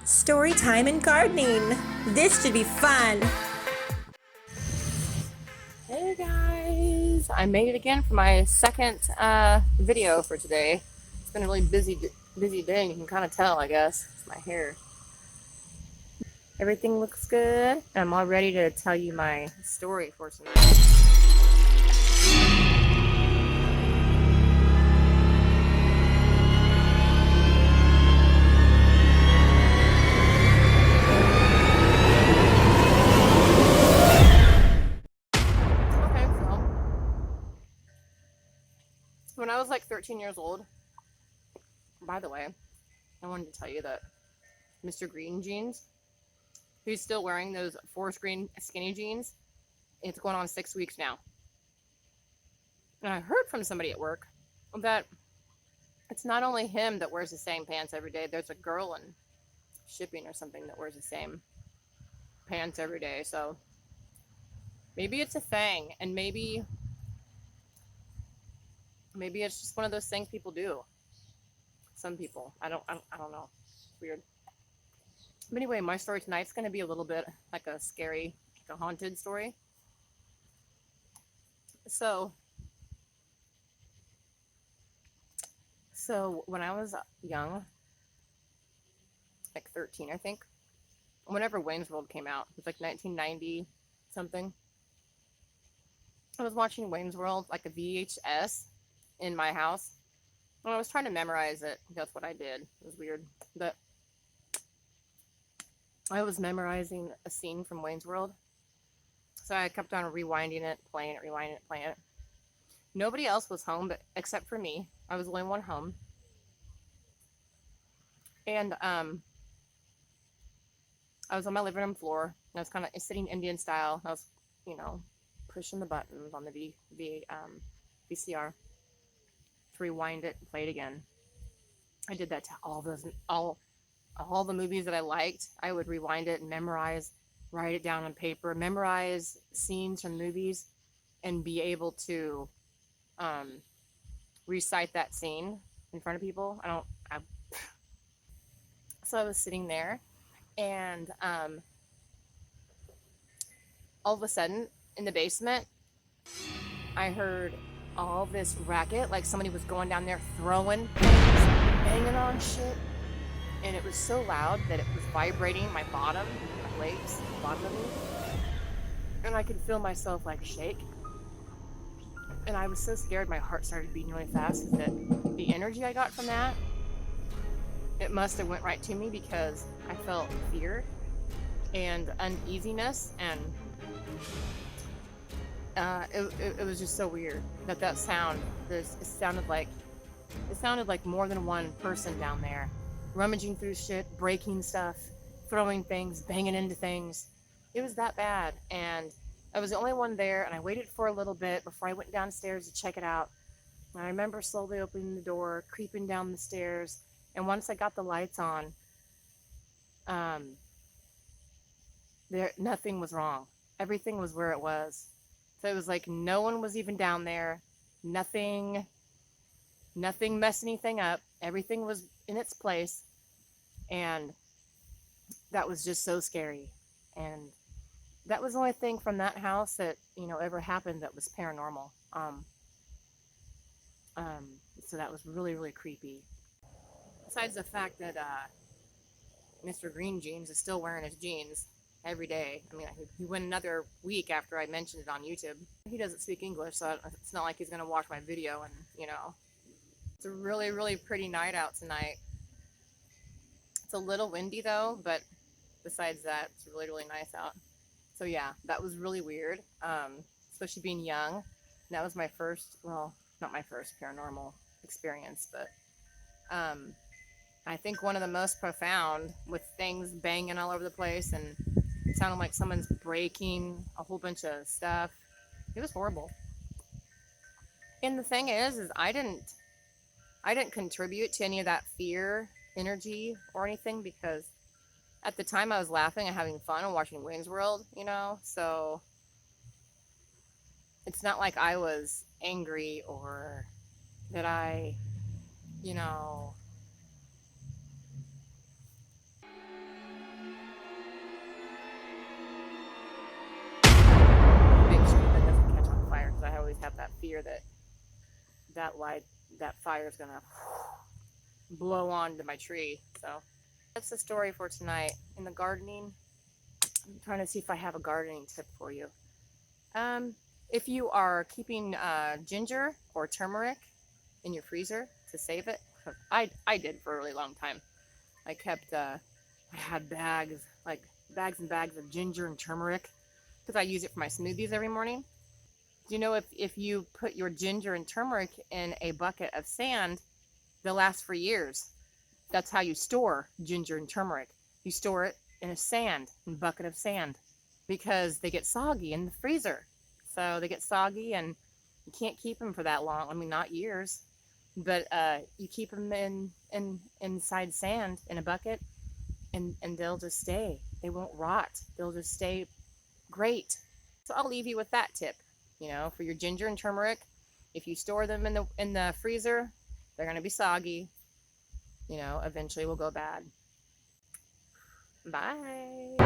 Story time and gardening. This should be fun. Hey guys, I made it again for my second video for today. It's been a really busy day. You can kind of tell, I guess. It's my hair. Everything looks good. I'm all ready to tell you my story for tonight. When I was like 13 years old, by the way, I wanted to tell you that Mr. Green jeans, he's still wearing those forest green skinny jeans. It's going on 6 weeks now. And I heard from somebody at work that it's not only him that wears the same pants every day. There's a girl in shipping or something that wears the same pants every day. So maybe it's a thing, and maybe it's just one of those things people do. Some people. I don't know. Weird. But anyway, my story tonight's going to be a little bit like a scary, like a haunted story. So when I was young, like 13, I think, whenever Wayne's World came out, it was like 1990 something. I was watching Wayne's World, like a VHS, in my house. And I was trying to memorize it. That's what I did. It was weird. But I was memorizing a scene from Wayne's World. So I kept on rewinding it, playing it, rewinding it, playing it. Nobody else was home, but except for me. I was the only one home. And I was on my living room floor. And I was kind of sitting Indian style. I was, pushing the buttons on the VCR. Rewind it and play it again. I did that to all the movies that I liked. I would rewind it and memorize, write it down on paper, memorize scenes from movies, and be able to recite that scene in front of people. So I was sitting there, and all of a sudden in the basement I heard all this racket, like somebody was going down there throwing things, banging on shit, and it was so loud that it was vibrating my bottom, my legs, the bottom of me, and I could feel myself like shake, and I was so scared my heart started beating really fast. That the energy I got from that, it must have went right to me, because I felt fear and uneasiness, and it was just so weird that sound. It sounded like more than one person down there, rummaging through shit, breaking stuff, throwing things, banging into things. It was that bad, and I was the only one there. And I waited for a little bit before I went downstairs to check it out. And I remember slowly opening the door, creeping down the stairs, and once I got the lights on, nothing was wrong. Everything was where it was. So it was like no one was even down there. Nothing messed anything up. Everything was in its place. And that was just so scary. And that was the only thing from that house that, ever happened that was paranormal. So that was really, really creepy. Besides the fact that Mr. Green Jeans is still wearing his jeans every day. I mean, he went another week after I mentioned it on YouTube. He doesn't speak English, so it's not like he's going to watch my video. And, it's a really, really pretty night out tonight. It's a little windy, though, but besides that, it's really, really nice out. So, yeah, that was really weird, especially being young. And that was my first, well, not my first paranormal experience, but I think one of the most profound, with things banging all over the place, and it sounded like someone's breaking a whole bunch of stuff. It was horrible. And the thing is I didn't contribute to any of that fear energy or anything, because at the time I was laughing and having fun and watching Wayne's World, so it's not like I was angry or that I fear that that fire is gonna blow onto my tree. So that's the story for tonight. In the gardening, I'm trying to see if I have a gardening tip for you. If you are keeping ginger or turmeric in your freezer to save it, I did for a really long time. I kept I had bags and bags of ginger and turmeric because I use it for my smoothies every morning. Do you know if you put your ginger and turmeric in a bucket of sand, they'll last for years. That's how you store ginger and turmeric. You store it in a bucket of sand, because they get soggy in the freezer. So they get soggy and you can't keep them for that long. I mean, not years, but you keep them inside sand in a bucket, and they'll just stay. They won't rot. They'll just stay great. So I'll leave you with that tip. You know, for your ginger and turmeric, if you store them in the freezer, they're going to be soggy. You know, eventually will go bad. Bye.